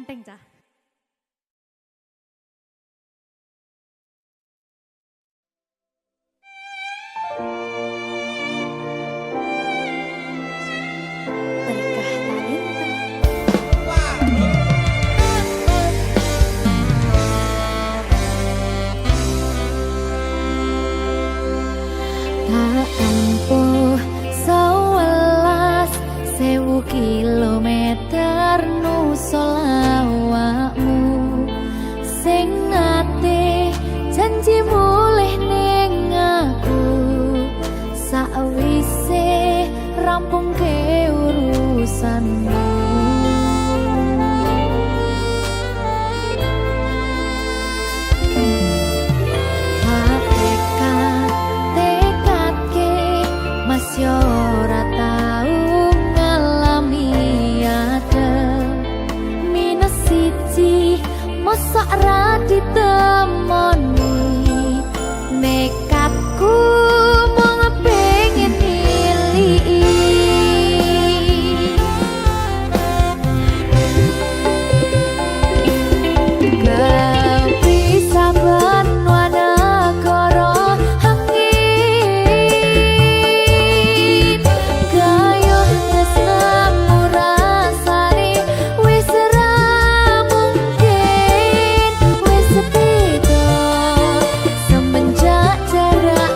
Menteng cah. Berkah talenta. Tak tempuh 11.000 kilometer nusolawakmu sing nate janji mulih ning aku sakwise rampung ke urusanmu. Yo ora tau ngalami ada minus siji mosok ra ditemoni nekatku mung pengen iliki kau bisa semenjak jarak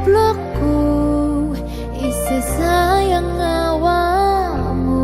goblokku isi sayang awakmu.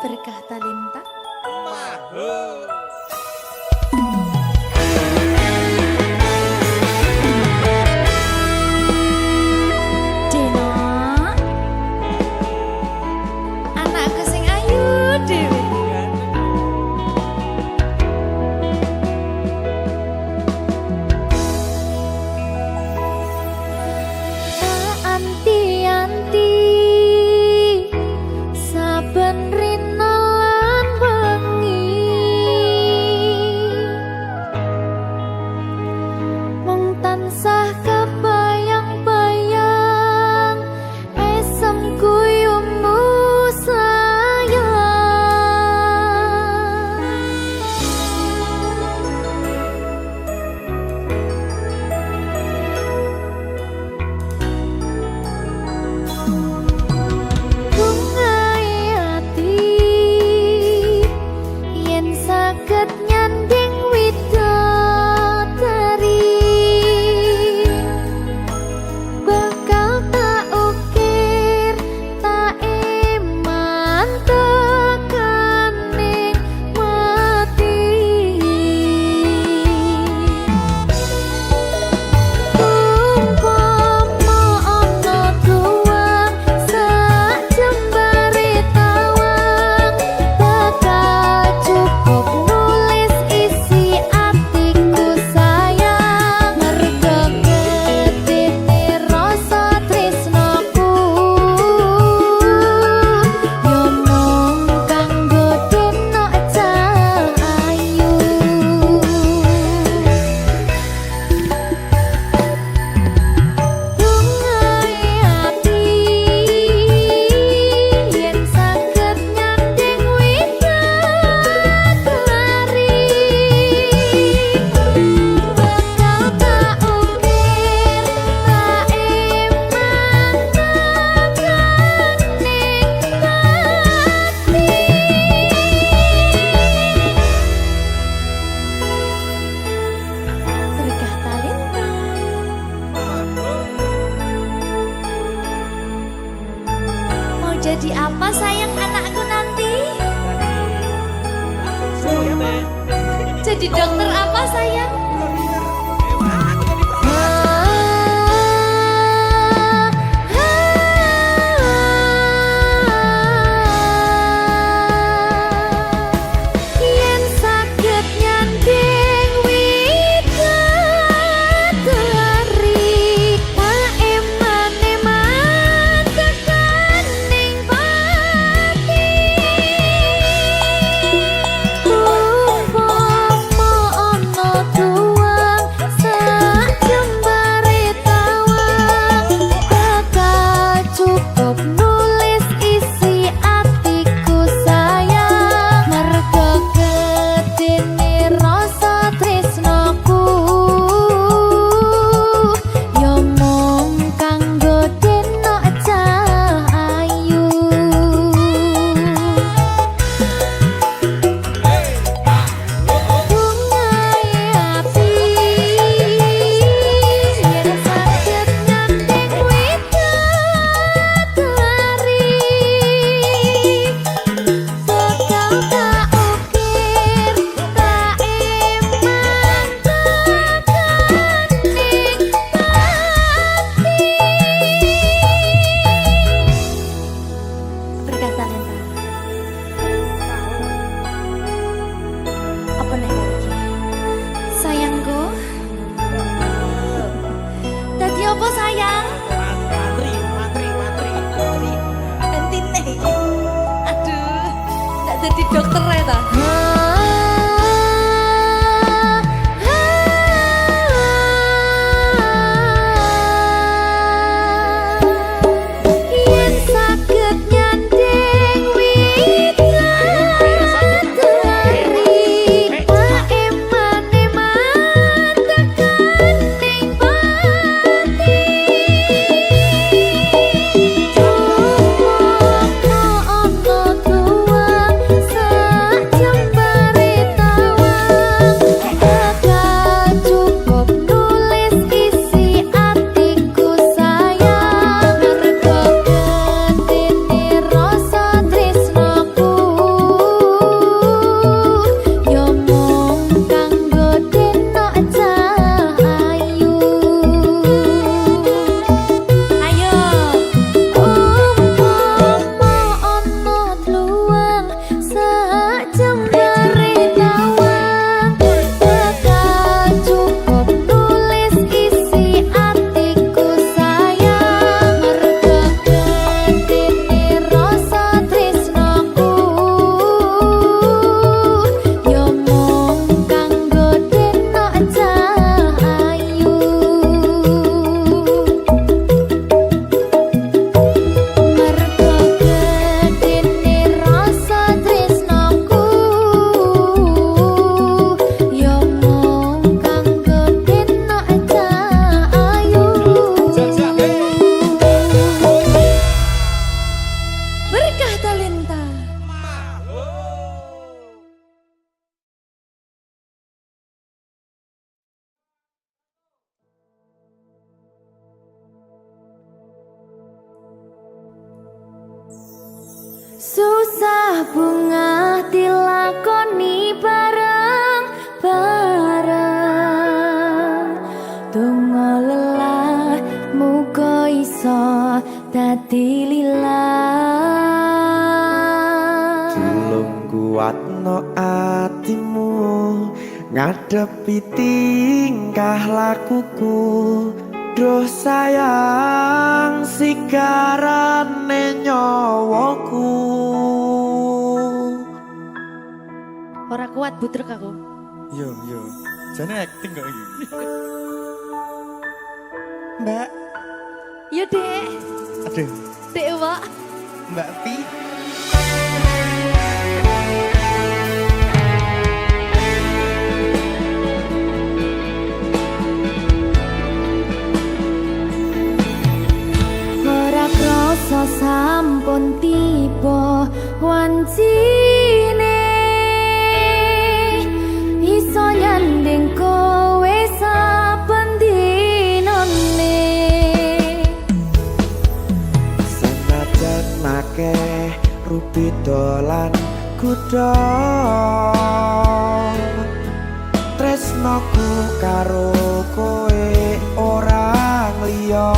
Berkah talenta. Deno, anakku sing ayu dhewe. Anti-anti saben rina lan wengi mung tansah kebayang-bayang esem guyumu sayang. Bungai ati yen saged nyanding widodari bakal tak ukir tak iman tekaning mati. Umpama ana tuwang sak jembare tawang bakal cukup nulis isi atiku sayang merga gedene rasa tresnaku yo mung kanggo deno cahayu. Bungai ati yen saged nyanding widodari bakal tak ukir tak iman tekaning mati. Berkah talenta. Mau jadi apa sayang anakku nanti? Jadi dokter apa sayang? Yen saged nyanding widodari tak iman-iman tekaning pati. Umpama ana tuwang sak jembare tawang bakal cukup nulis isi atiku sayang merga gedene rasa tresnaku yo mung kanggo deno cahayu. Bungai ati yen saged nyanding widodari bakal tak ukir tak iman tekaning pati. Berkah talenta. Apa nek iki? Sayangku. Dadi apa sayang? Entine iki. Aduh, ndak dadi dokter ya ta? Yen saged nyanding widodari tak iman-iman tekaning pati. Umpama ana tuwang sak Susah bunga dilakoni bareng-bareng. Donga lelah muga iso dadi lillah. Tulung kuatno atimu ngadepi tingkah lakuku. Duh sayang sigarane nyawaku. Ora kuat butrek aku. Yo, jane acting kok iki. Mbak, Yo Dek. aduh, Dek Wak. Mbak Pi. Ora krasa sampun tiba wancine. Iso nyanding kowe saben dinane. Senajan akeh rupi dolan kuda, tresnoku karo kowe ora liya.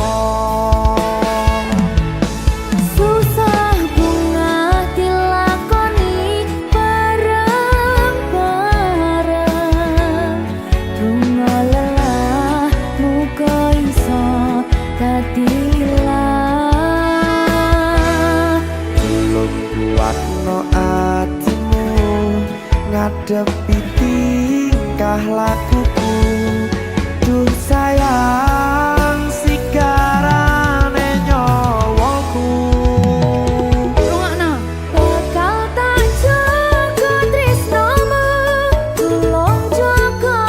Susah bunga dilakoni bareng-bareng. Bunga lelah muga iso dadi lillah. Tulung kuatno atimu ngadepi tingkah lakuku. Duh sayang sigarane nyawaku. Rungokno. Bakal tak jaga tresnomu, tulung jaga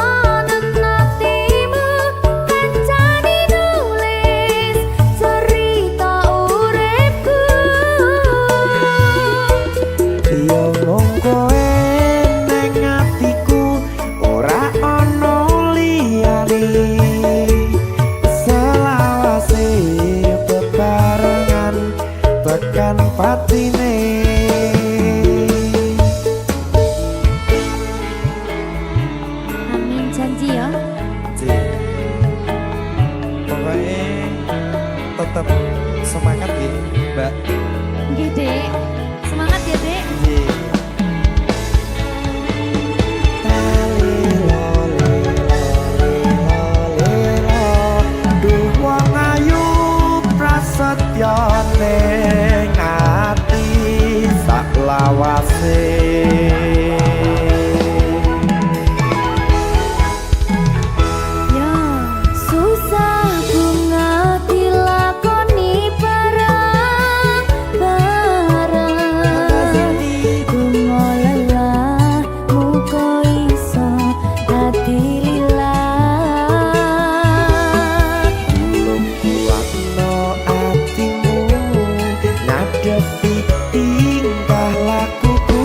nenatimu. Kancani nulis cerita uripku. Yo mung kowe neng atiku, ora ono liyane. Selawase bebarengan tekan patine. Amin janji ya. Pokoknya tetap semangat ya, Mbak. Nggih, Dek. Semangat ya, Dek. Iya. Duh wong ayu prasetyo ning ati saklawase. Ya, susah bunga dilakoni bareng-bareng. Bunga lelah muga iso dadi lillah. Tulung kuatno atimu ngadepi tingkah lakuku.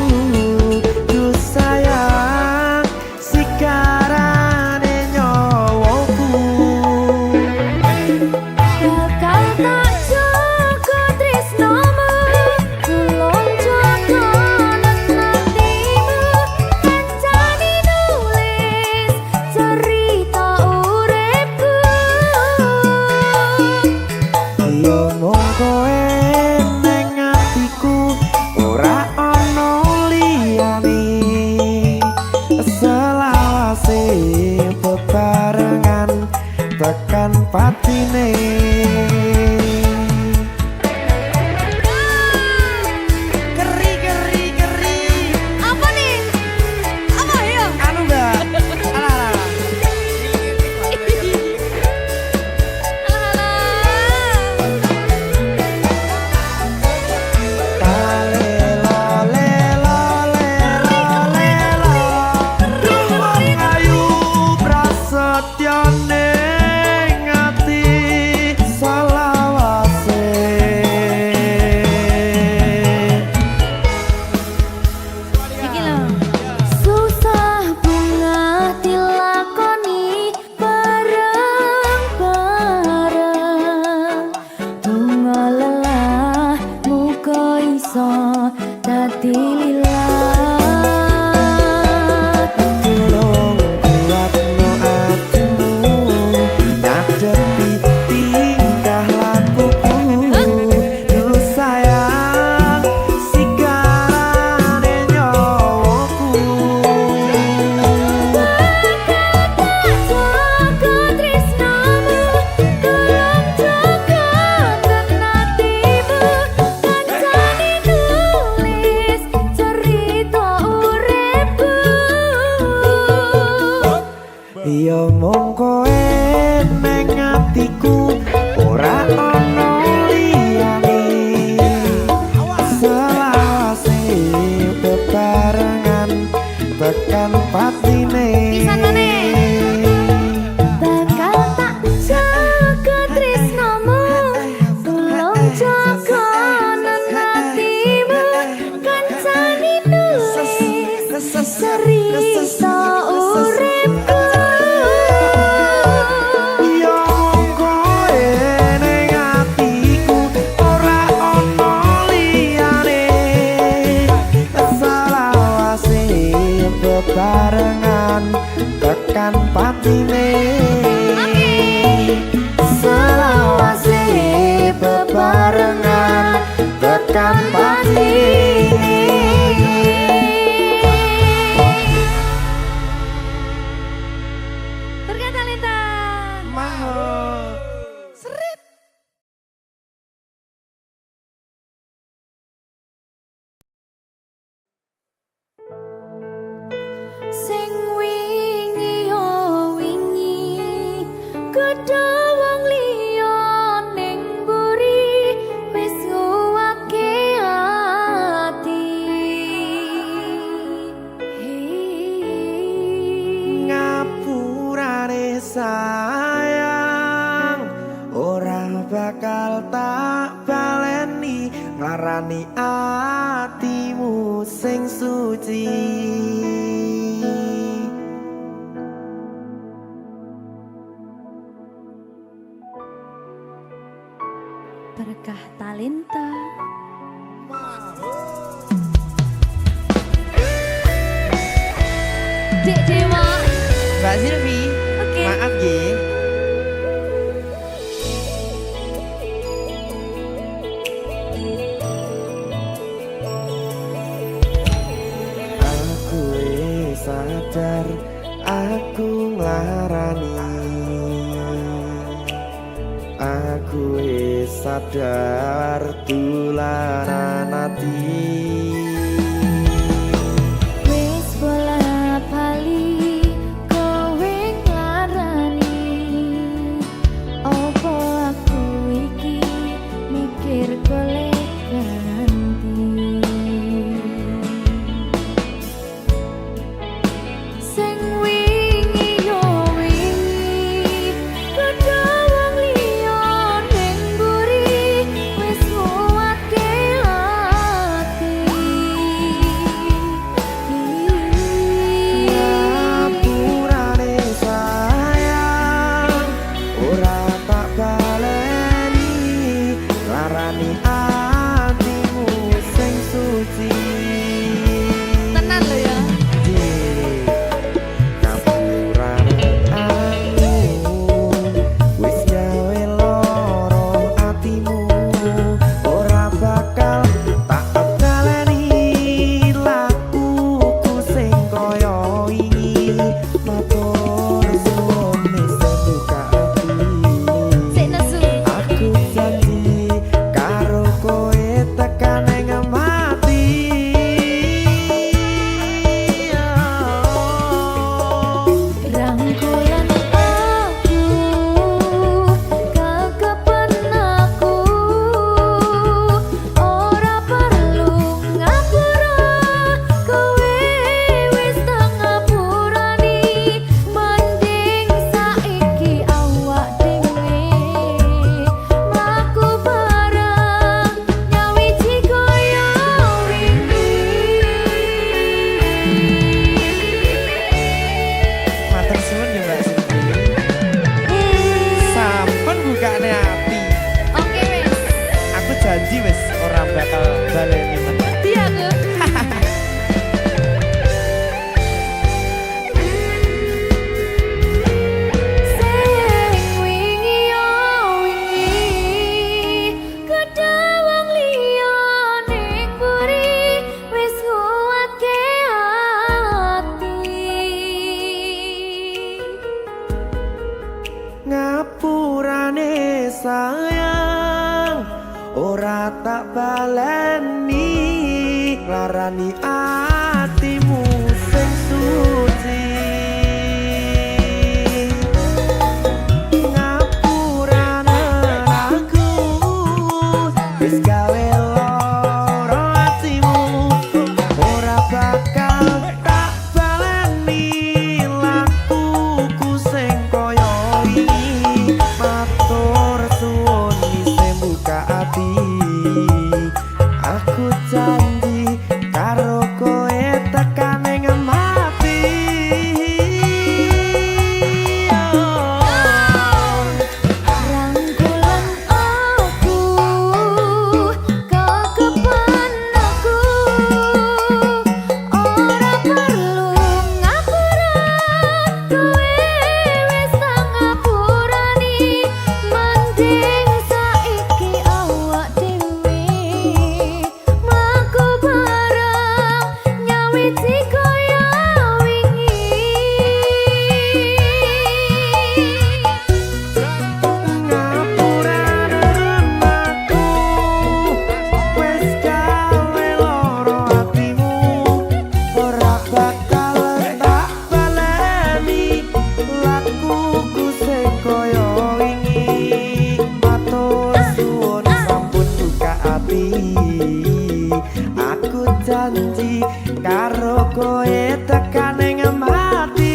kokonan hatimu kancani nulis cerita uripku. Yo koe ning atiku ora ono liyane, selawase bebarengan tekan patine. Selawase bebarengan tekan patine. Berkat Talenta. Mahal. Seret. Sing wingi yo wingi kudu wong liya ning mburi wis nguwake ati. Ngapurane sayang ora bakal tak baleni ngarani atimu sing suci. Berkah Talenta. Dek Dewa. Mbak Silvi, Oke. maaf ye. Aku wis sadar aku nglarani. Aku wis sadar tulanan ati. Wis bola bali kowe nglarani. Opo aku iki mikir golek ganti. Sing wingi yo wingi kudu wong liya ning mburi wis nguwatke ati. Ngapurane sayang ora tak baleni larani atimu sing suci. Tenan lho ya. Ngapurane aku wis gawe loro atimu ora bakal tak baleni lakuku sing kaya wingi matur suwun wis buka ati. Sik nesu. Aku janji karo kowe tekan ing mati. Rangkulan aku kekepen aku ora perlu ngapura kowe wis tak ngapurani mending saiki awak dhewe mlaku bareng nyawiji kaya Matur suwun ya Mbak Silvi. Sampun bukane ati. Oke wis. Aku janji wis ora bakal baleni meneh. Iya aku. Sing wingi yo wingi kudu wong liya ning mburi wis nguwatke ati. Ngapurane sayang ora tak baleni larani atimu sing suci. Ngapurane aku wis gawe loro atimu ora bakal tak baleni lakuku sing kaya wingi matur suwun isih buka ati. mati. Aku janji karo kowe tekan ing mati.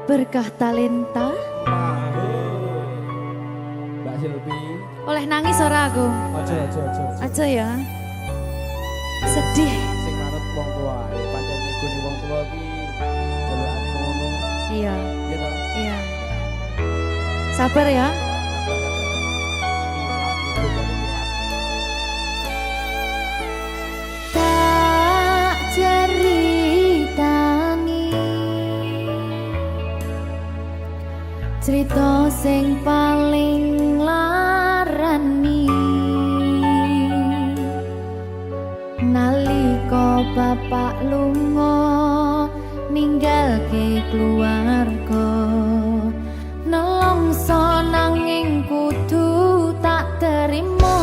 Berkah talenta. Mbak Silvi. Oleh nangis ora aku? Aja. Aja ya. Sedih. Sing manut wong tua, pancen ngikuni wong tua ki jalukan ngono. Iya. Gitu. Iya. Sabar ya. Tak ceritani cerita sing paling larani nalika bapak lunga ninggalke keluarga nelongso nanging kudu tak terima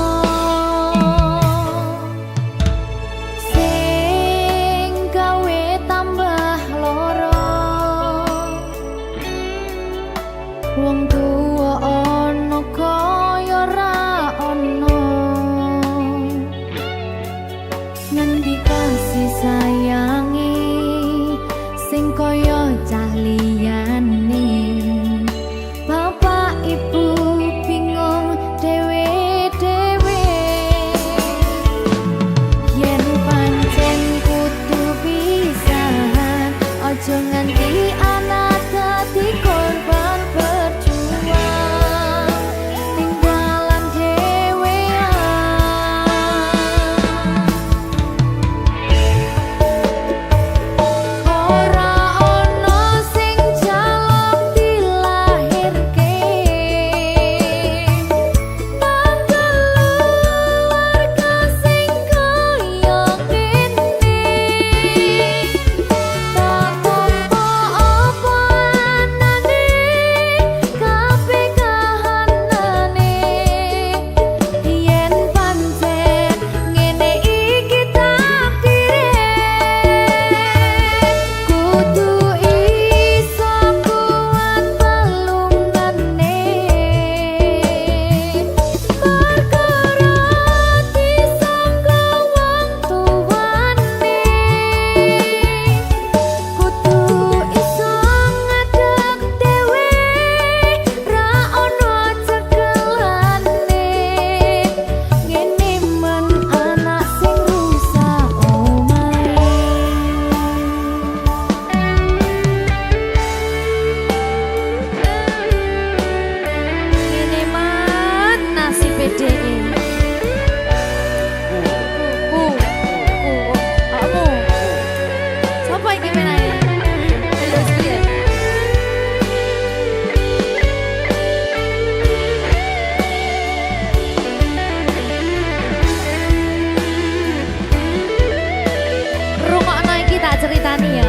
sing gawe tambah loro wong tuwa ana kaya ra ana ngendi kasih sayangi sing kaya cah liyane bapak ibu bingung dhewe-dhewe yen pancen kudu pisahan aja nganti anak dadi korban berjuang tinggalan dhewean ora ono sing jaluk dilahirke nang keluarga sing kaya kene tak tampa apa anane kabeh kahanane yen pancen ngene iki takdire kudu iso kuat pelungane perkara disangka wong tuwane kudu iso ngadeg dhewe ra ono cekelane ngene men anak sing rusak omahe ngene men nasib dhewe kamu siapa iki menane terus piye rungokno iki tak ceritani ya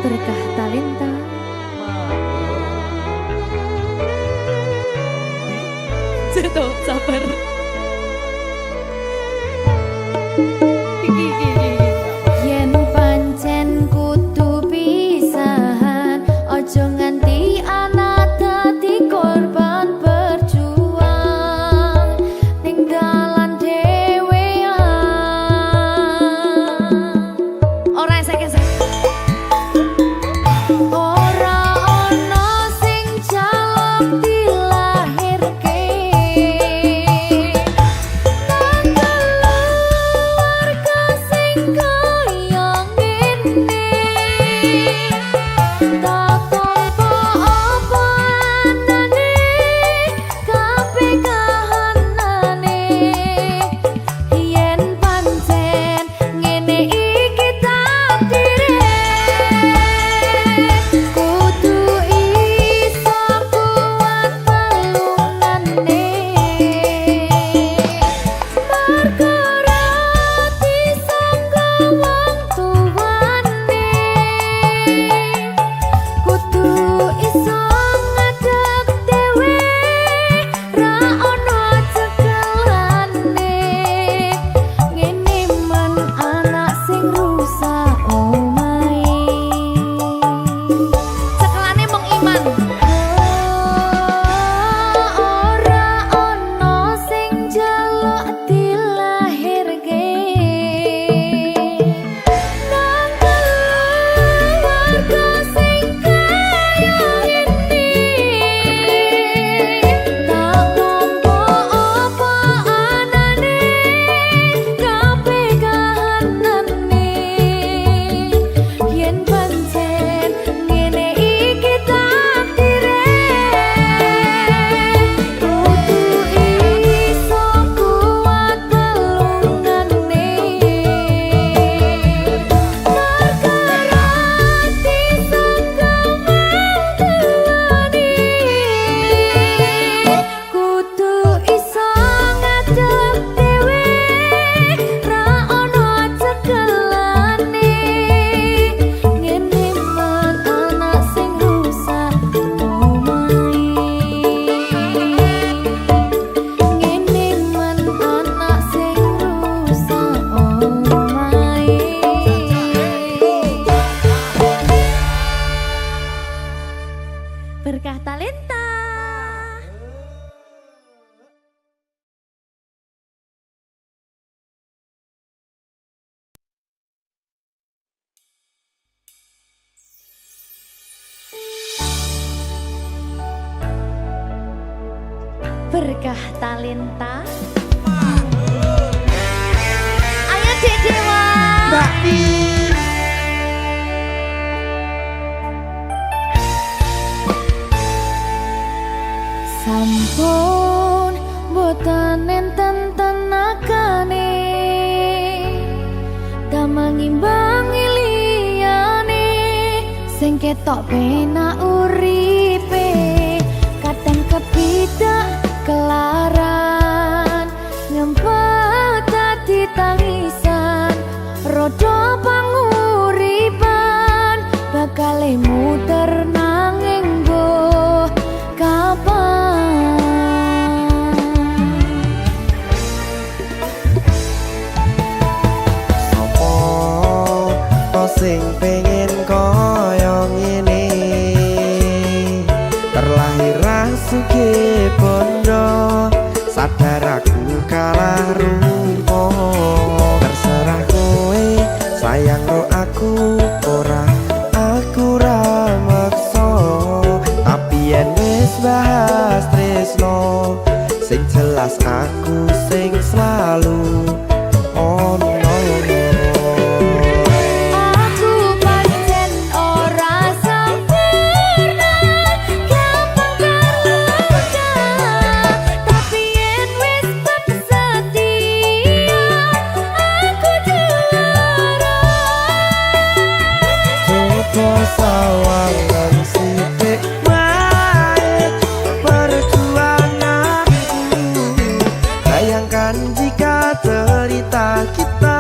berkah talenta Zeto sabar yen pancen kudu pisahan aja nganti anak dadi Talenta. Berkah talenta. Ayo Dek Dewa. Mbak Pi. Sampun boten enten tenagane damang imbangi liyane sing ketok penak uripe kadang kepidak kelaran ngempet dadi tangisan rodo panguripan bakal muter nanging mbok kapan Sopo sing pengen koyo ngene terlahir sugih bondo sadar aku kalah rumpo terserah kowe sayang ro aku ora aku ra maksa tapi yen wis bahas tresno sing jelas aku sing selalu ono aku pancen ora sempurna gampang terluka tapi yen wis setia aku juara coba sawangan sithik wae perjuanganku bayangkan jika cerita kita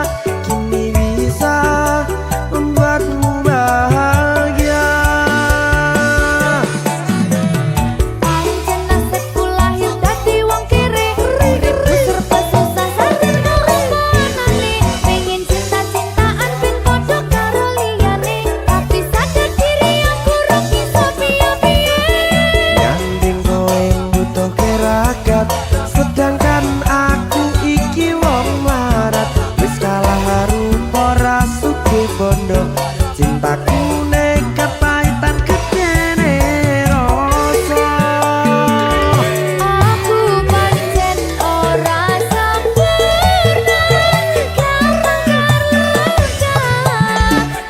kini bisa membuatmu bahagia pancen nasibku lahir dadi wong kere uripku serba susah sadar keomonane pengen cinta-cintaan ben padha karo liyane tapi sadar diri aku ora bisa piye-piye nyanding kowe butuh keragat sedangkan aku iki wong marat wis kalah rupa ra sugih bondo cintaku nekat pahitan kekene rasa aku pancen ora sempurna gampang terluka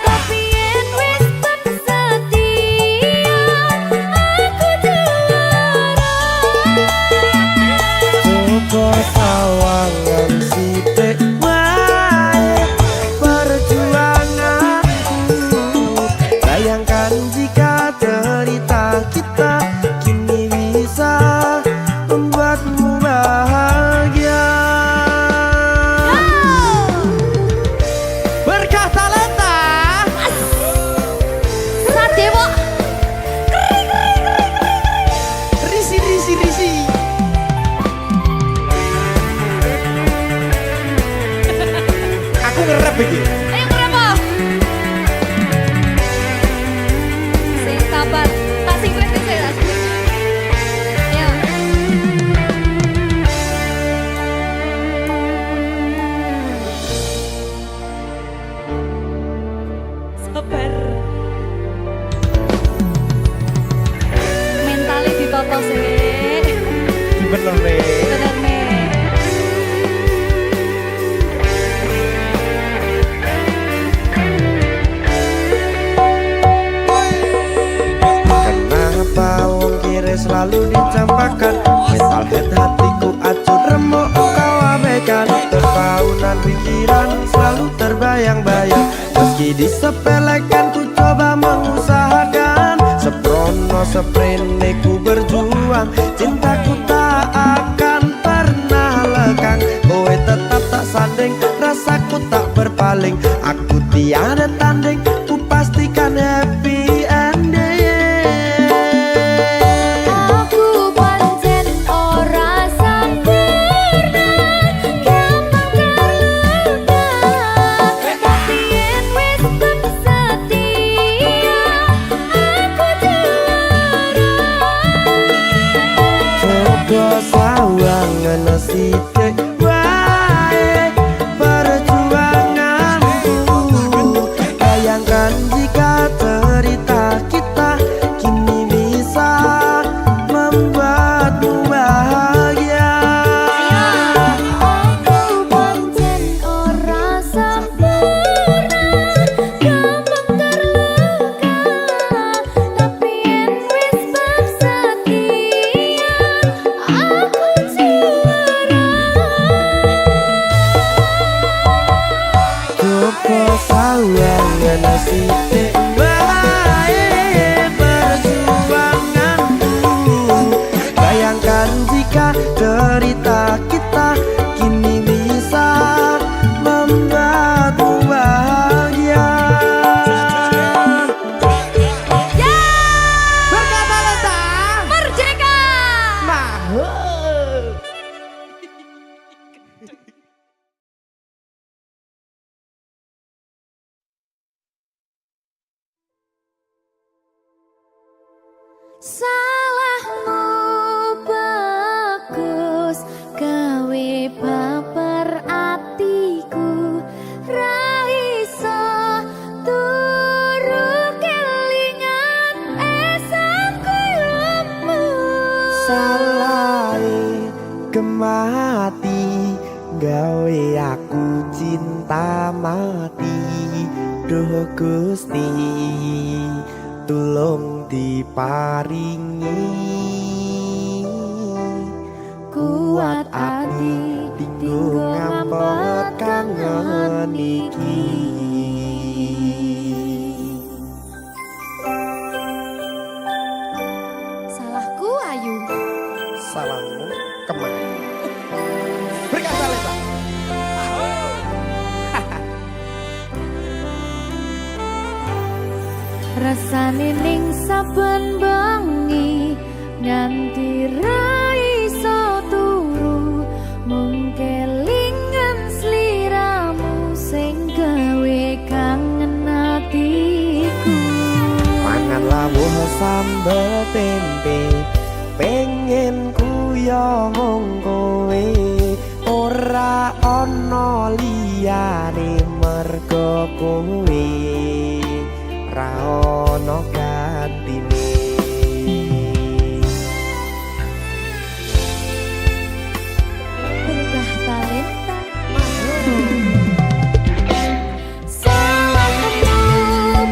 tapi yen wis setia aku juara coba sawangan sithik wae perjuanganku bayangkan jika cerita kita kini bisa membuatmu bahagia berkah talenta Sadewo risi risi risi aku ngerep iki ayo kenapa sing sabar tak sing kritis ya ya sabar mentali ditoto sih bener nih bener nih kenapa wong kiri selalu dicampakkan mental head hatiku acur remuk kau abaikan terpaunan pikiran selalu terbayang-bayang meski disepelekan ku coba mengusahakan seprono seprene ku berjuang cintaku tak akan pernah lekang kowe tetap tak sanding rasaku tak berpaling aku tiada tanding ku pastikan happy ending aku pancen ora sempurna gampang terluka tapi yen wis setia aku juara sithik wae perjuanganku. Bayangkan jika cerita kita kini bisa membuatmu bahagia. Aku pancen ora sempurna, gampang terluka, tapi yen wis bab setia, aku juara. Coba sawangan sithik wae perjuanganku. Bayangkan jika cerita kita kini bisa membuatmu bahagia. Ya, Berkata leta merdeka. mahal. Salahmu bagus gawe baper atiku, ra iso turu kelingan esangku lemu. Salai kemati gawe aku cinta mati. Duh Gusti tulung diparingi Kuat ati tinggo ngampet kangen iki. Salahku Ayu. Salahmu kemana? Berkata leta Rasane ning saben bengi nganti ra iso turu, mung kelingan sliramu sing gawe kangen atiku. mangan lawuh sambel tempe, pengen kuyo mung kowe, ora ana liyane mergo kowe ra ana gantine. Berkah talenta salahmu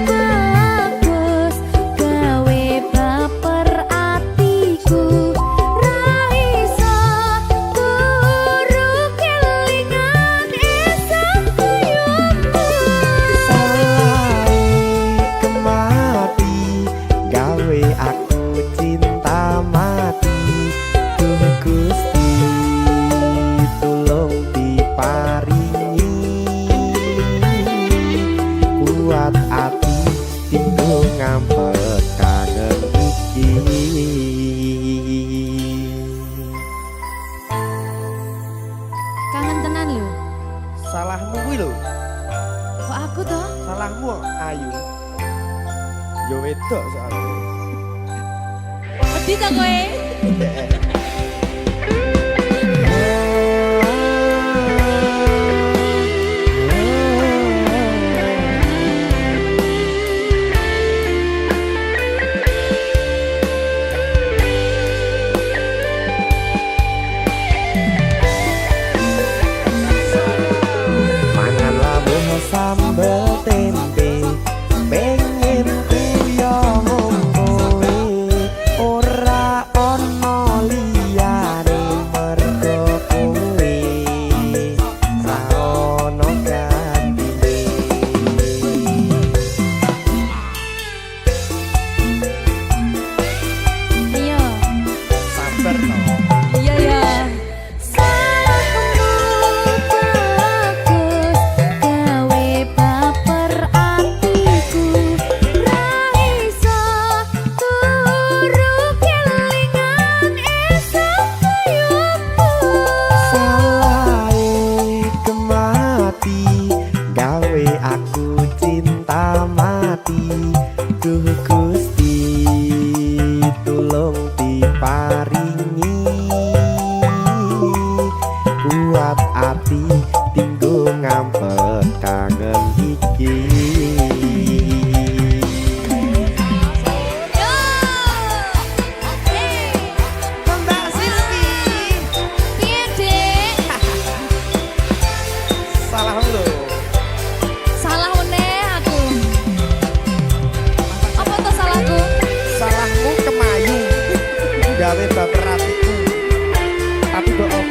bagus gawe baper atiku, ra iso turu kelingan esangku yombo. Salai kemati gawe aku cinta mati. Duh Gusti tulung diparingi kuat ati tinggo ngampet kangen iki. Kangen tenan lho. Salahmu kuwi lho, Kok aku toh? salahmu Ayu. Yo wedok soalnya. Wedi to kowe? Mangan lawuh sambel tempe, pengen kuyo mung kowe, ora ana liyane mergo kowe ra ana gantine. Ayo. Sabar to. Iya ya. Salahmu bagus gawe baper hatiku tapi bohong.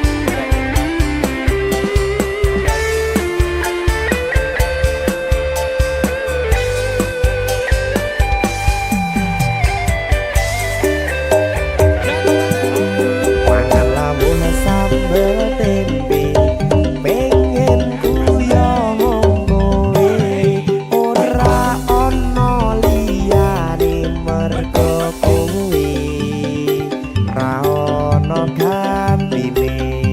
Mangan lawuh sambel tempe pengen kuyo ngombe ora ono liyane mergo kuwi ra ono gantine.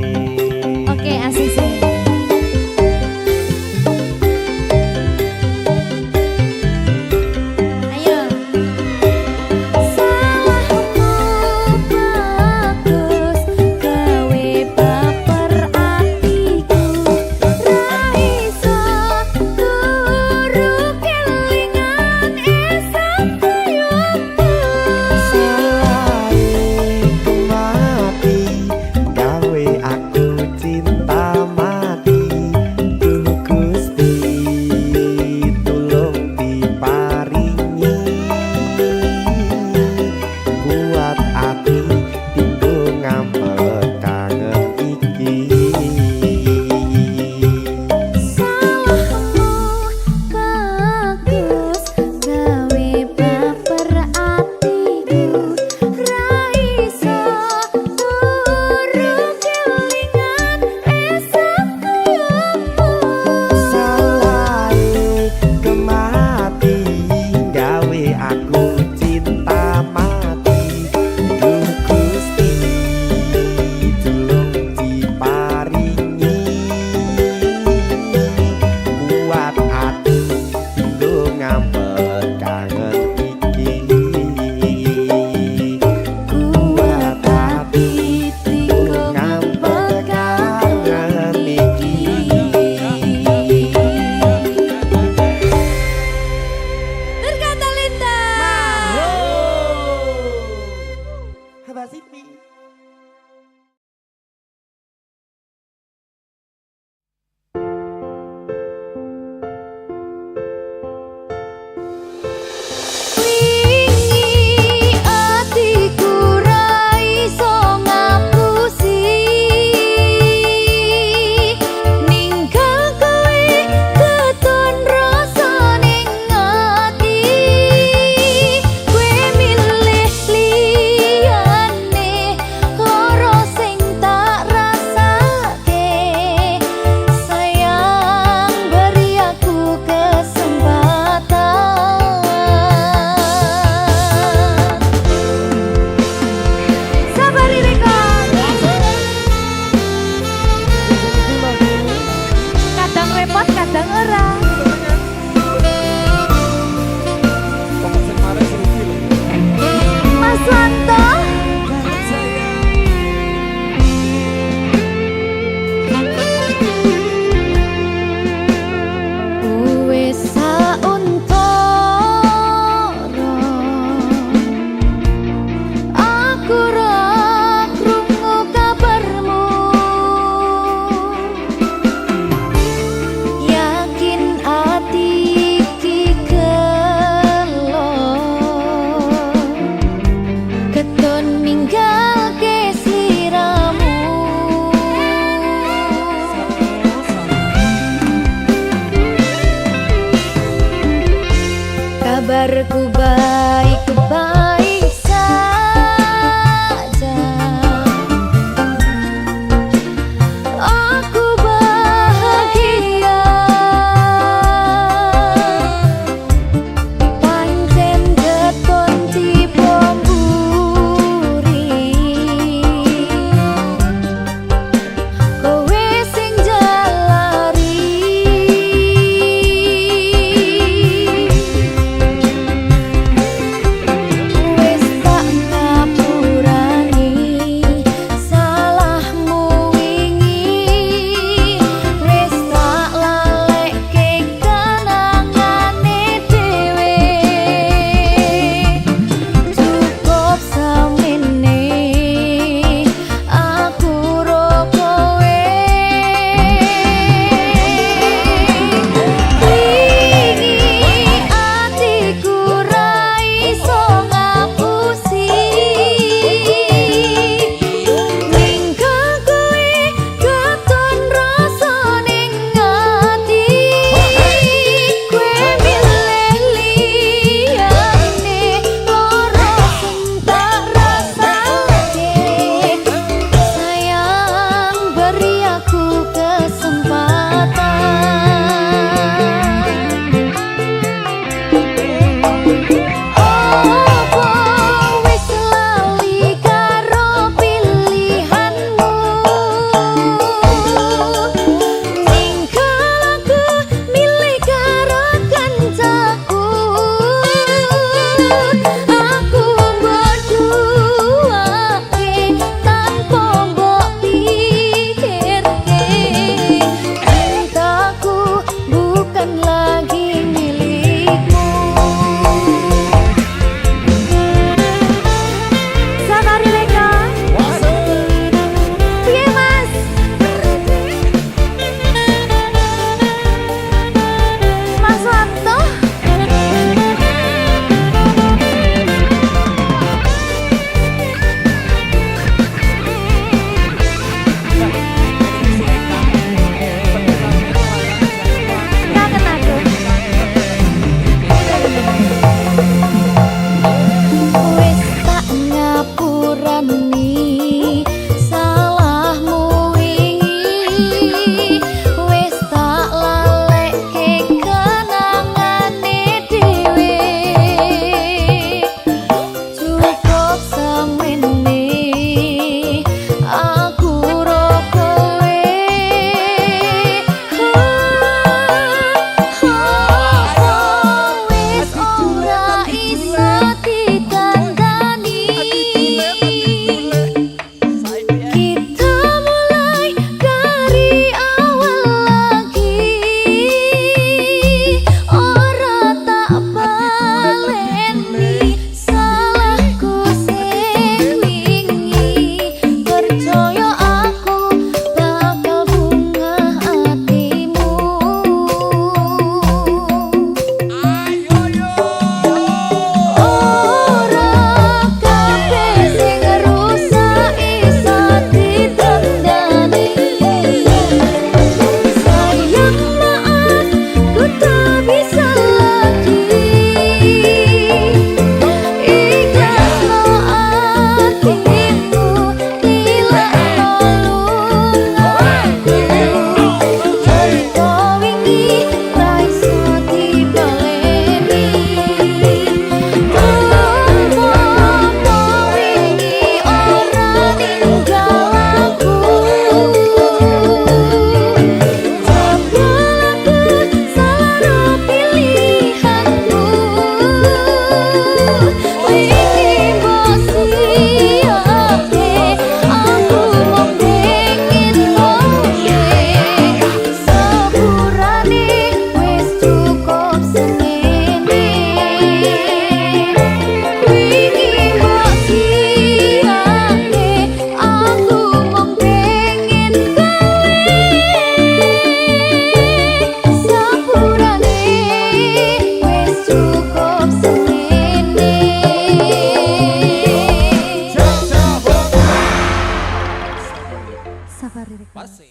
Safari Rekam. Pasti.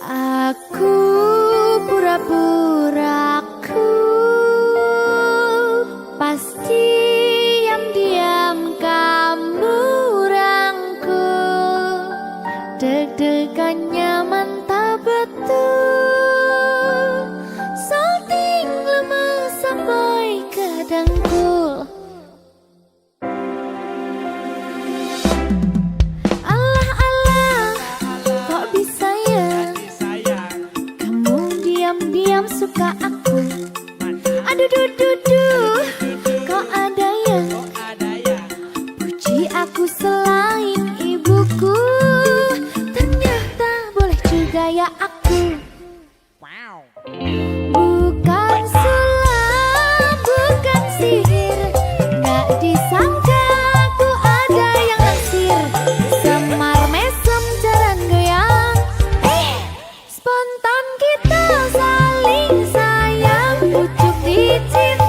Aku pura-pura aku pasti diam-diam kamu rangkul, deg-degannya mantap betul, salting lemas sampai ke dengkul. Allah Allah, kok bisa ya kamu diam-diam suka aku? Aduh duh duh duh, kok ada yang puji aku selain ibuku? Ternyata boleh juga ya aku. Bukan sulap, bukan sihir, gak disangka aku ada yang naksir. Semar mesem jalan goyang, spontan kita saling sayang, pucuk dicinta.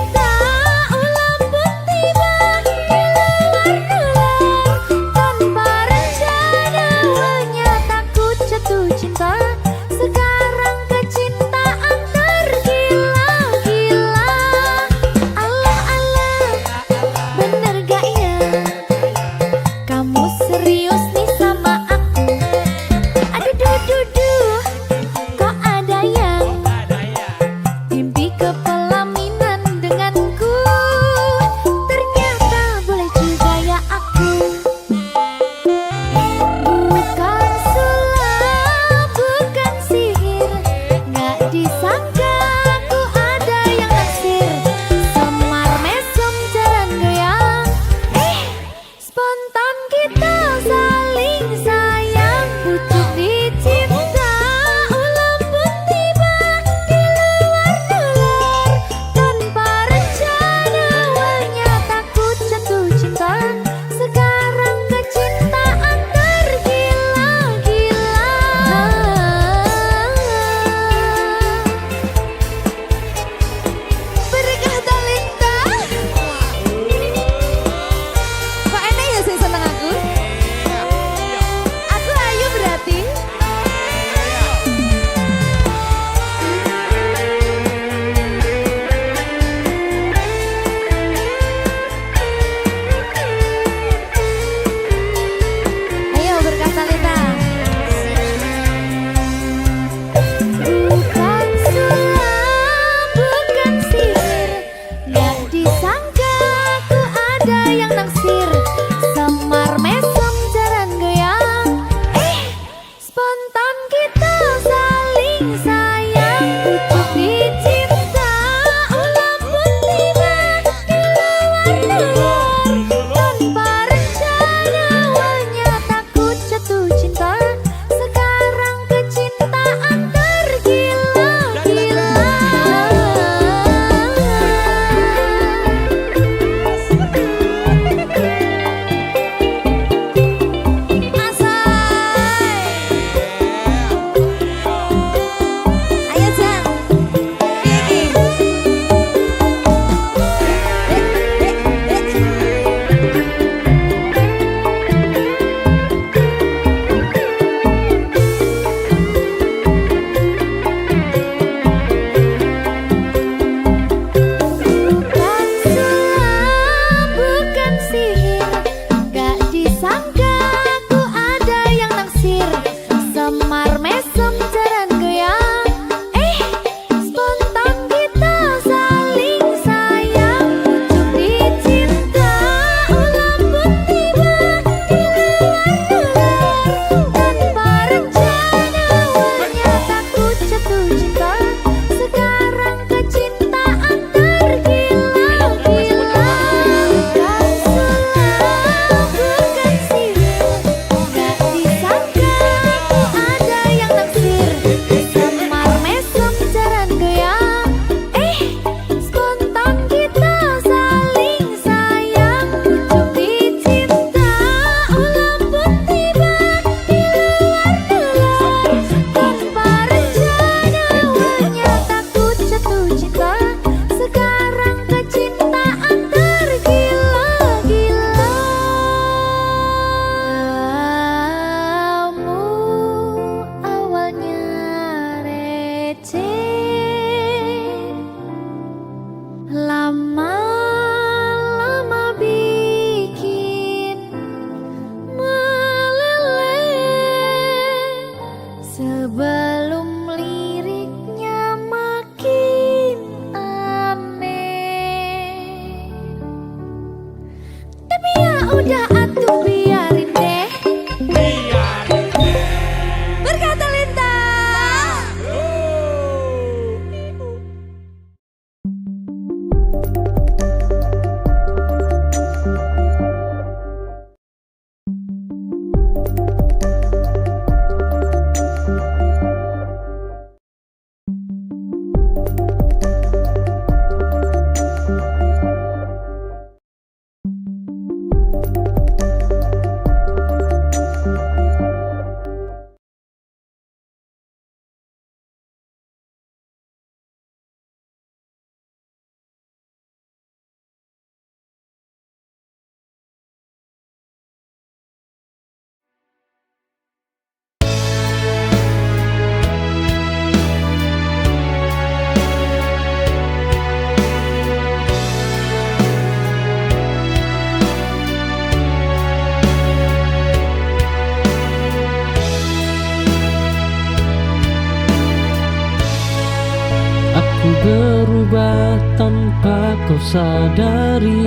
Aku berubah tanpa kau sadari,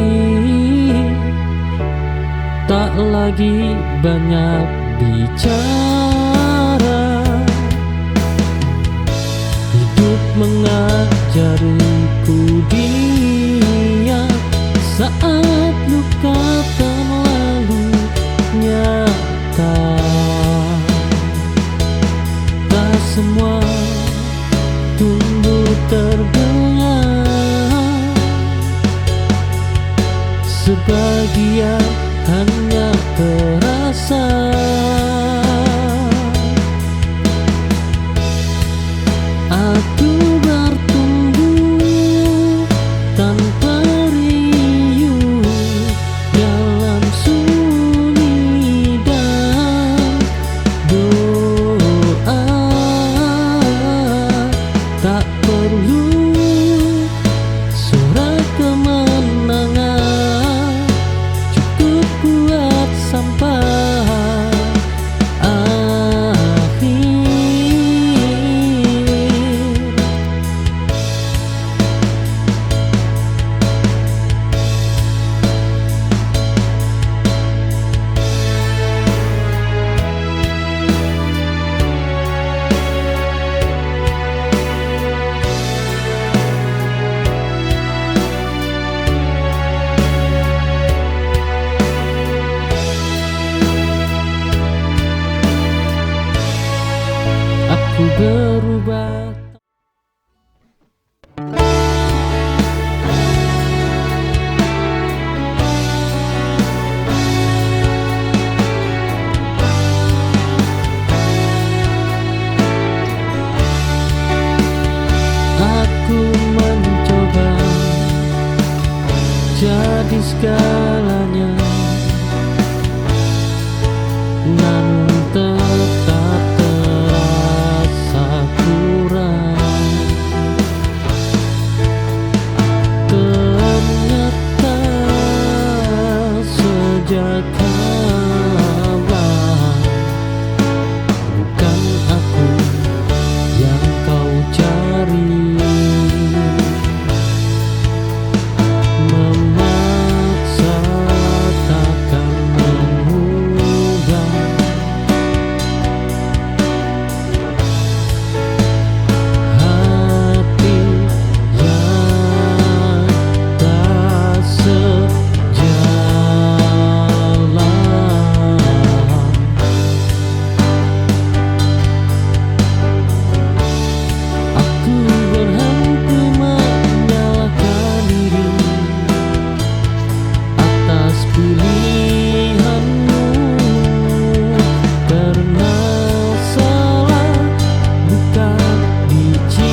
tak lagi banyak bicara. Hidup mengajariku dia saat luka terlalu nyata. Tak semua tumbuh terdengar, sebagian hanya terasa. Aku bertumbuh tanpa riuh dalam sunyi dan doa. Tak perlu suara kemenangan, cukup kuat sampai akhir. Aku berubah. Aku mencoba jadi segalanya, namun tetap terasa kurang. Ternyata sejak awal bukan aku yang kau cari. Memaksa takkan mengubah hati yang tak sejalan. Aku berhenti menyalahkan diri atas pilihanmu, karena salah bukan dicinta,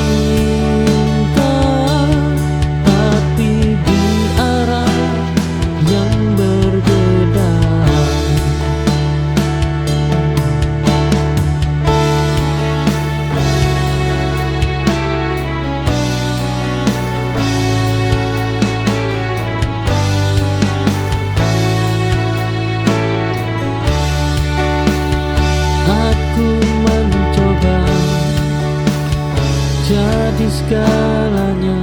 tapi di arah yang berbeda. Aku mencoba jadi segalanya.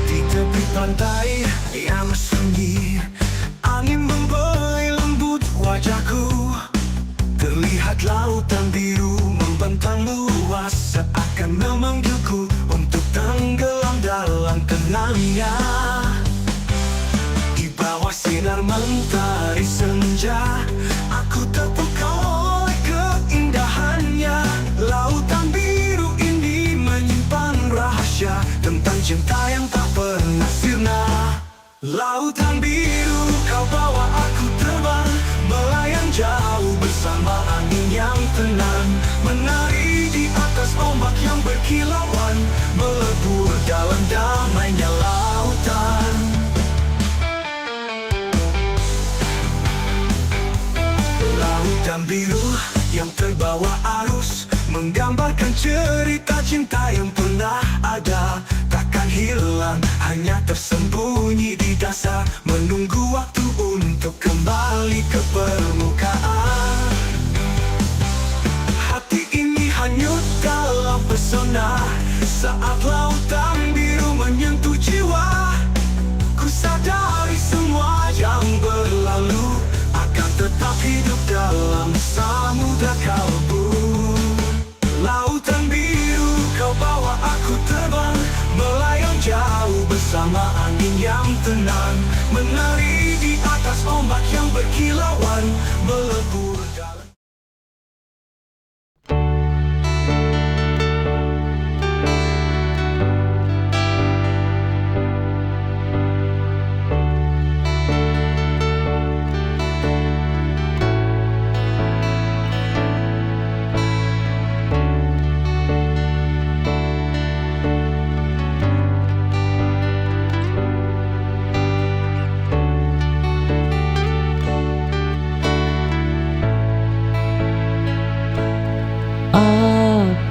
Di tepi pantai yang sunyi, angin membelai lembut wajahku. Terlihat lautan biru membentang luas, seakan memanggilku untuk tenggelam dalam tenangnya. Di bawah sinar mentari senja, aku terpukau oleh keindahannya. Lautan biru ini menyimpan rahasia tentang cinta yang tak pernah sirna. Lautan biru, kau bawa aku terbang, melayang jauh bersama angin yang tenang, menari di atas ombak. ombak yang berkilauan, melebur dalam damainya lautan. Lautan biru yang terbawa arus, menggambarkan cerita cinta yang pernah ada, takkan hilang, hanya tersembunyi di dasar, menunggu waktu untuk kembali ke permukaan. Hati ini hanyut dalam pesona saat lautan biru menyentuh jiwa. Ku sadari semua yang berlalu akan tetap hidup dalam samudra kalbu. Lautan biru, kau bawa aku terbang, melayang jauh bersama angin yang tenang, menari di atas ombak yang berkilauan, melebur dalam.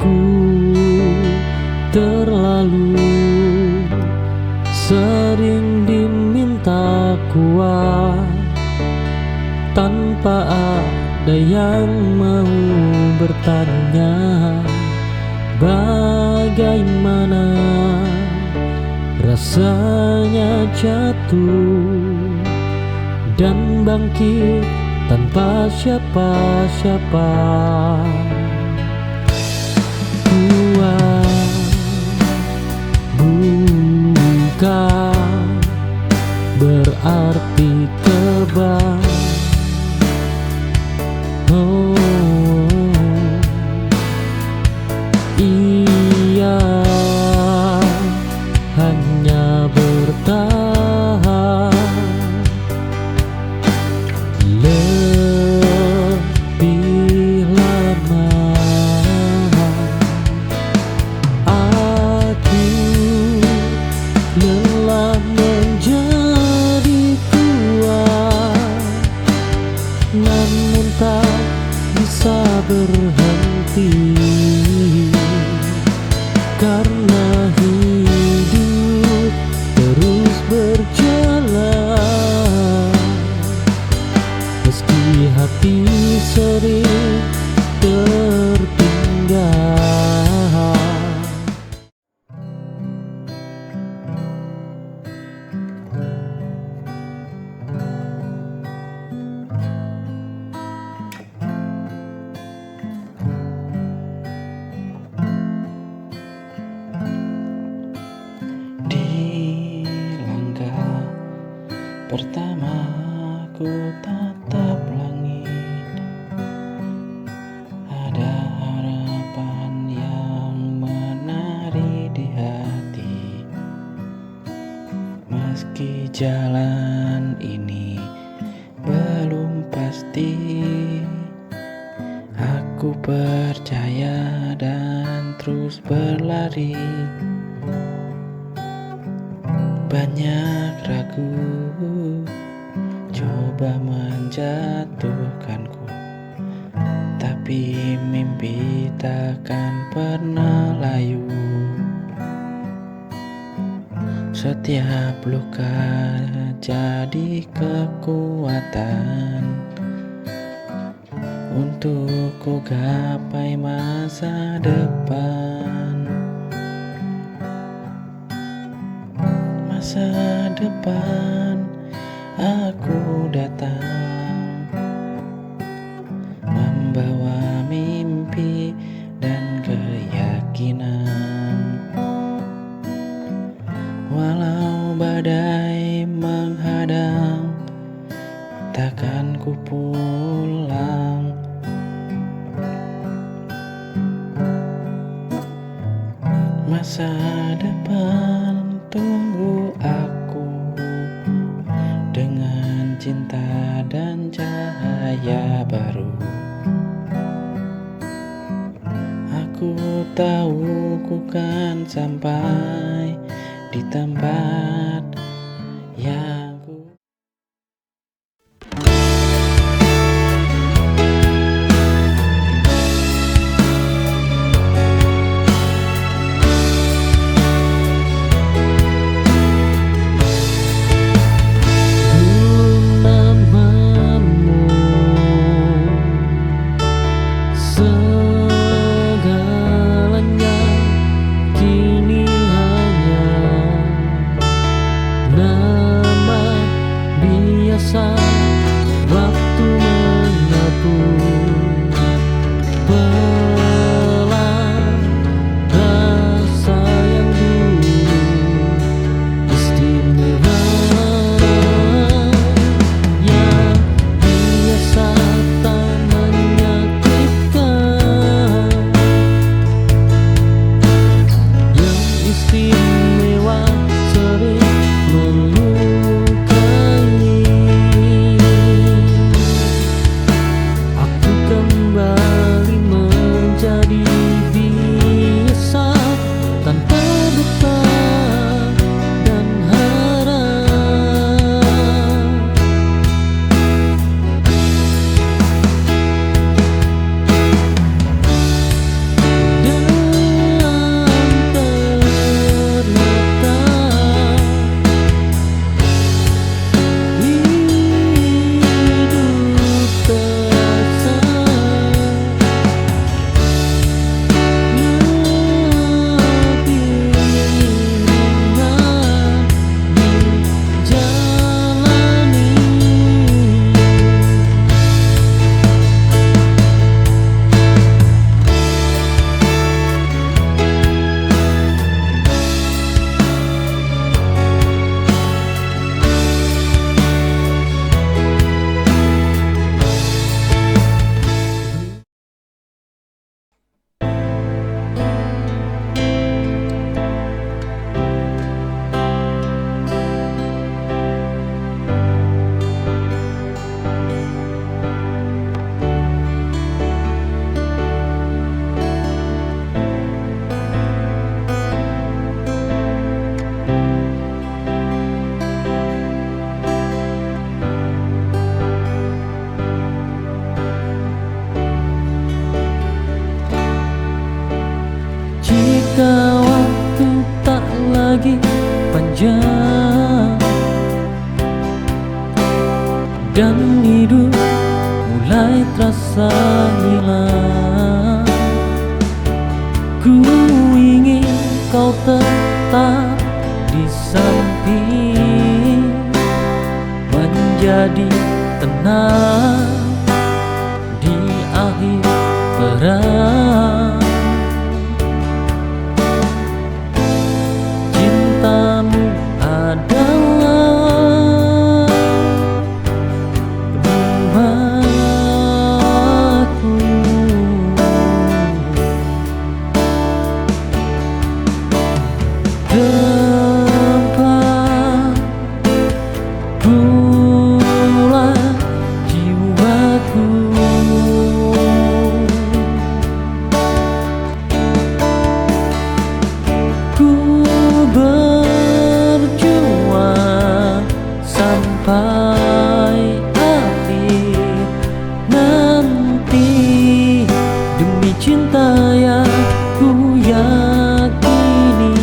Aku terlalu sering diminta kuat tanpa ada yang mau bertanya bagaimana rasanya jatuh dan bangkit tanpa siapa-siapa. Bukan berarti kebal. Oh, ia hanya bertahan lebih lama. Lelah menjadi kuat, namun tak bisa berhenti, karena hidup terus berjalan, meski hati sering tertinggal. Pertama ku tatap langit, ada harapan yang menari di hati. Meski jalan ini belum pasti, aku percaya dan terus berlari. Banyak ragu coba menjatuhkanku, tapi mimpi takkan pernah layu. Setiap luka jadi kekuatan untuk ku gapai masa depan. Masa depan aku datang membawa mimpi dan keyakinan. Walau badai menghadang, takkan ku pulang. Masa depan tunggu aku dengan cinta dan cahaya baru. Aku tahu tempat yang ku namamu segalanya kini hanya nama biasa. Waktu menyapu pelan rasa yang dulu istimewa, yang biasa tak menyakitkan, yang istimewa sering melukai. Aku kembali menjadi biasa tanpa duka dan harap. Dan ternyata hidup terasa lebih ringan dijalani. Jika waktu tak lagi panjang dan hidup mulai terasa hilang, ku ingin kau tetap di samping, menjadi tenang di akhir perang. Cintamu adalah rumahku, tempat pulang jiwaku. Ku berjuang sampai akhir nanti demi cinta yang ku yakini.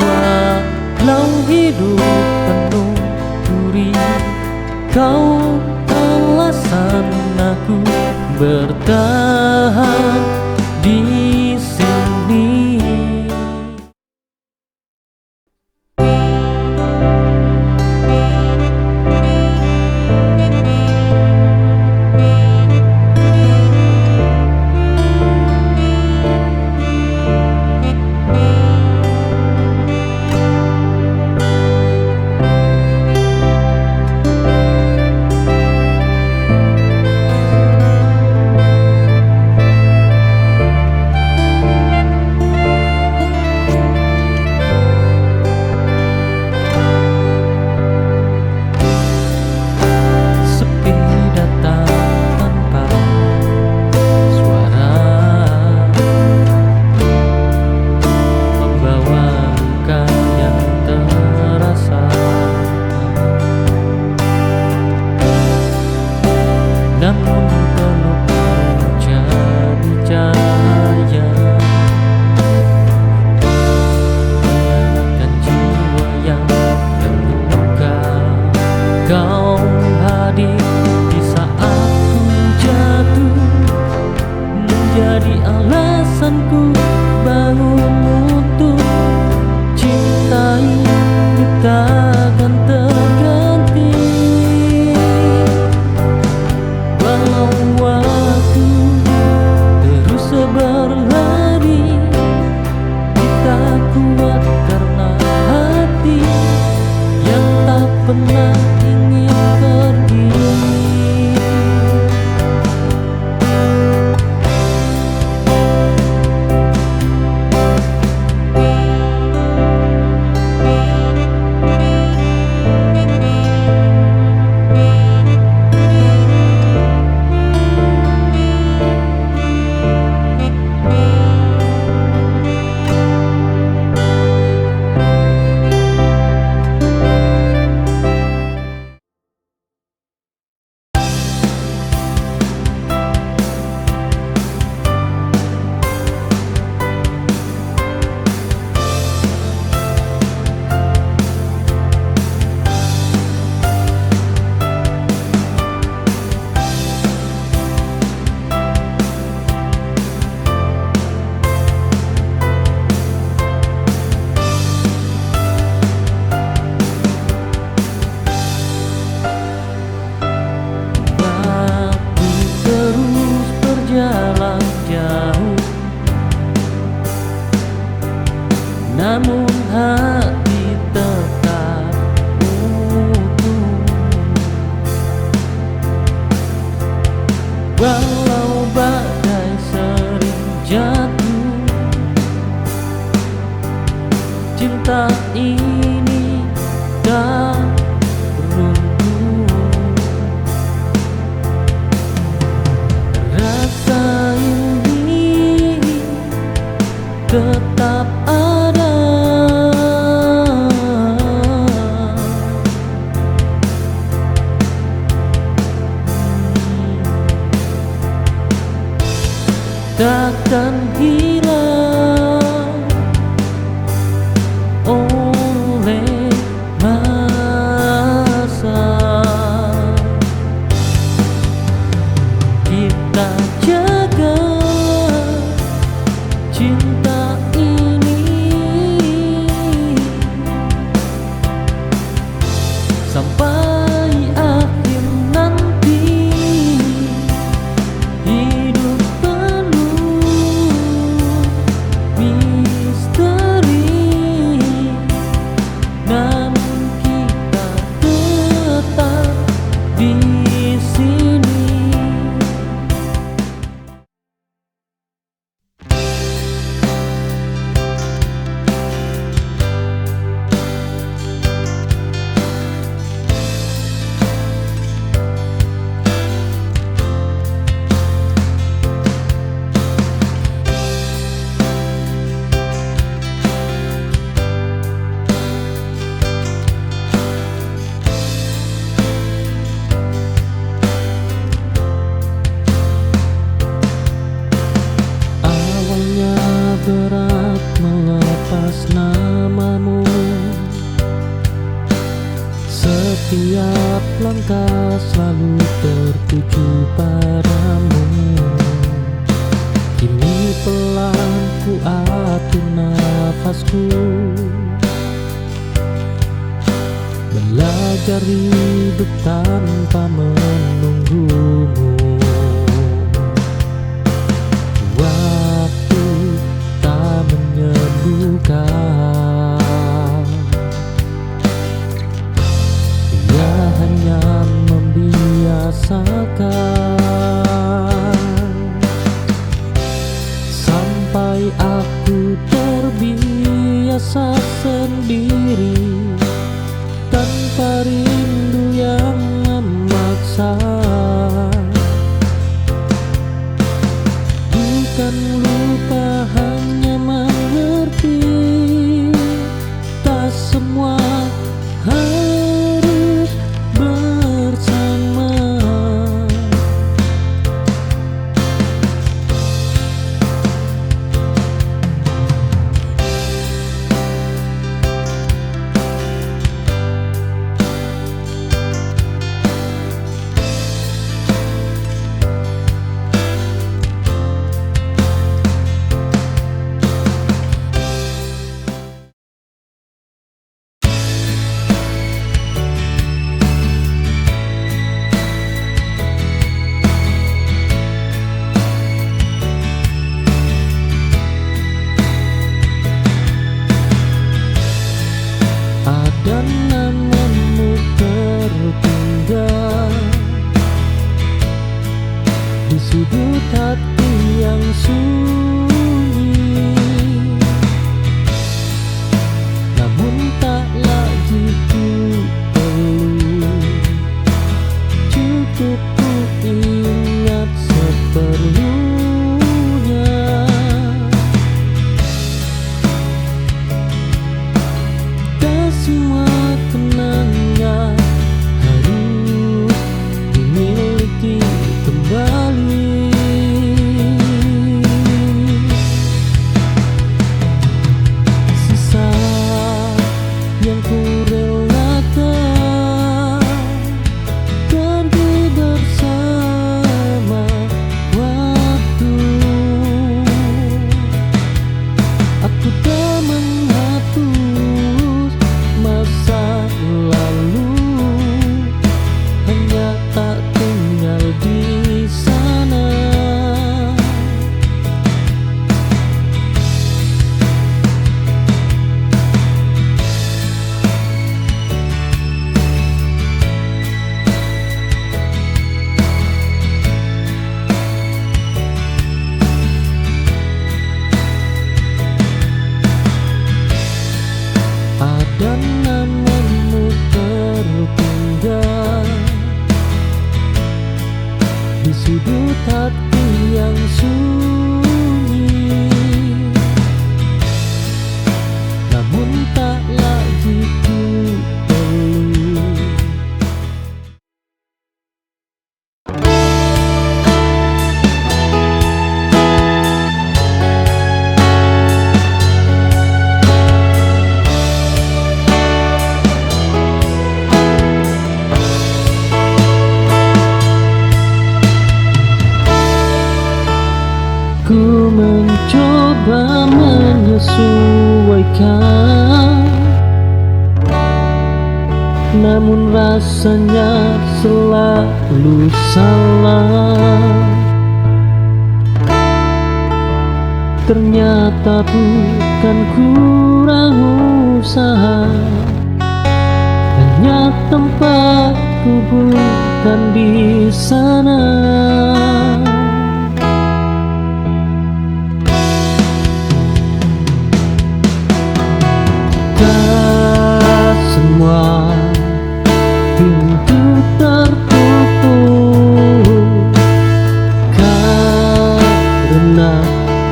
Walau hidup penuh duri, kau alasan aku bertahan di sini. pernah ingin pergi. Waktu terus berjalan jauh, namun hati tetap utuh. Walau badai sering jatuh, cinta ini tak runtuh. Rasa ini tetap ada. Takkan hilang oleh masa. Kita jaga cinta ini sampai akhir nanti. Hidup penuh misteri, namun kita tetap di sini. Awalnya berat melepas namamu, setiap langkah selalu tertuju padamu. Kini pelan ku atur nafasku, belajar hidup tanpa menunggumu. Waktu tak menyembuhkan, ia hanya membiasakan, sampai aku terbiasa sendiri tanpa rindu yang memaksa. Bukan lupa, hanya mengerti, tak semua harus bersama. Dan namamu sudut hati yang sunyi, namun tak lagi ku perlu. Cukup ku ingat seperlunya. Dan semua kenangan harus dimiliki kembali. Sisa yang ku relakan pergi bersama waktu. Aku tak menghapus masa lalu, hanya tak tinggal di sana. Ada namamu tertinggal di sudut hati yang sunyi, namun tak lagi ku perlu. Ku mencoba menyesuaikan, namun rasanya selalu salah. Ternyata bukan kurang usaha, hanya tempatku bukan di sana. Semua pintu tertutup karena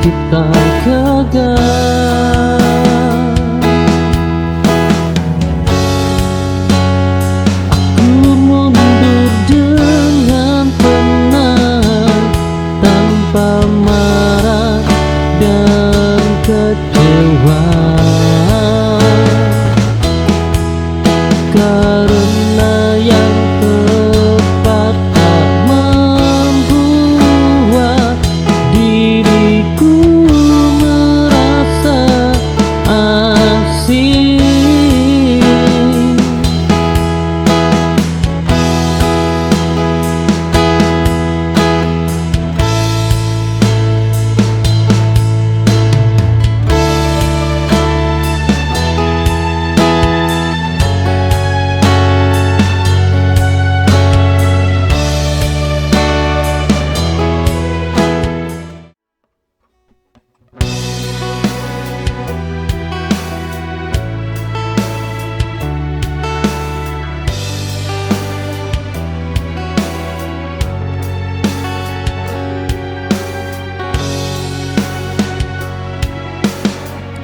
kita gagal. Aku mundur dengan tenang, tanpa marah dan kecewa. Karena yang tepat tak membuat diriku merasa asing.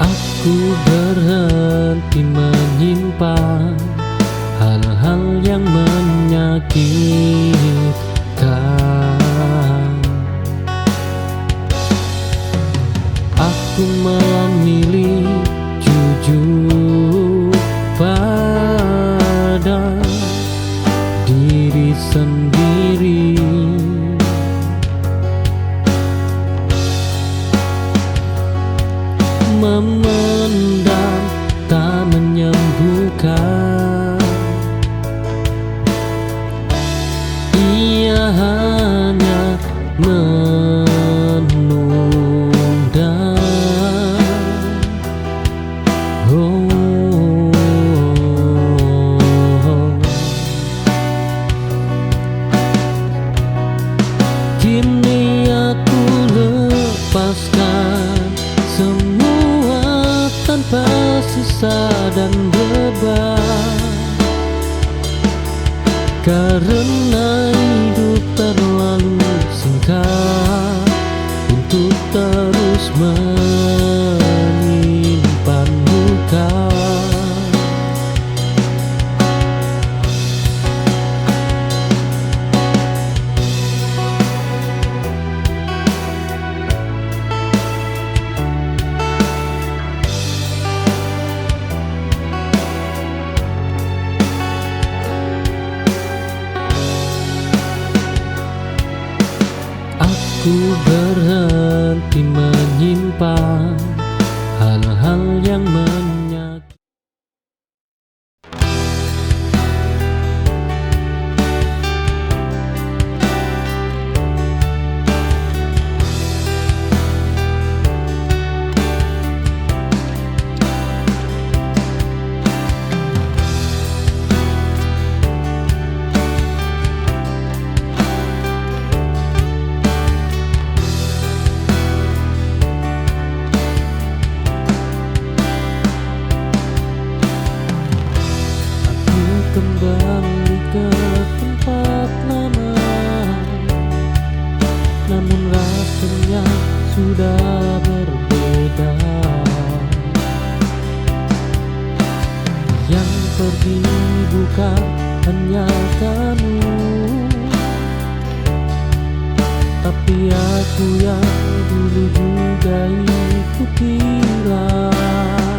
Aku berhenti menyimpan hal-hal yang menyakitkan. Aku memilih jujur pada diri sendiri. Memendam tak menyembuhkan. dan beban, karena hidup terlalu singkat untuk terus menyimpan luka. Aku berhenti menyimpan hal-hal yang menyakiti. Kembali ke tempat lama, namun rasanya sudah berbeda. Yang pergi bukan hanya kamu, tapi aku yang dulu juga ikut hilang.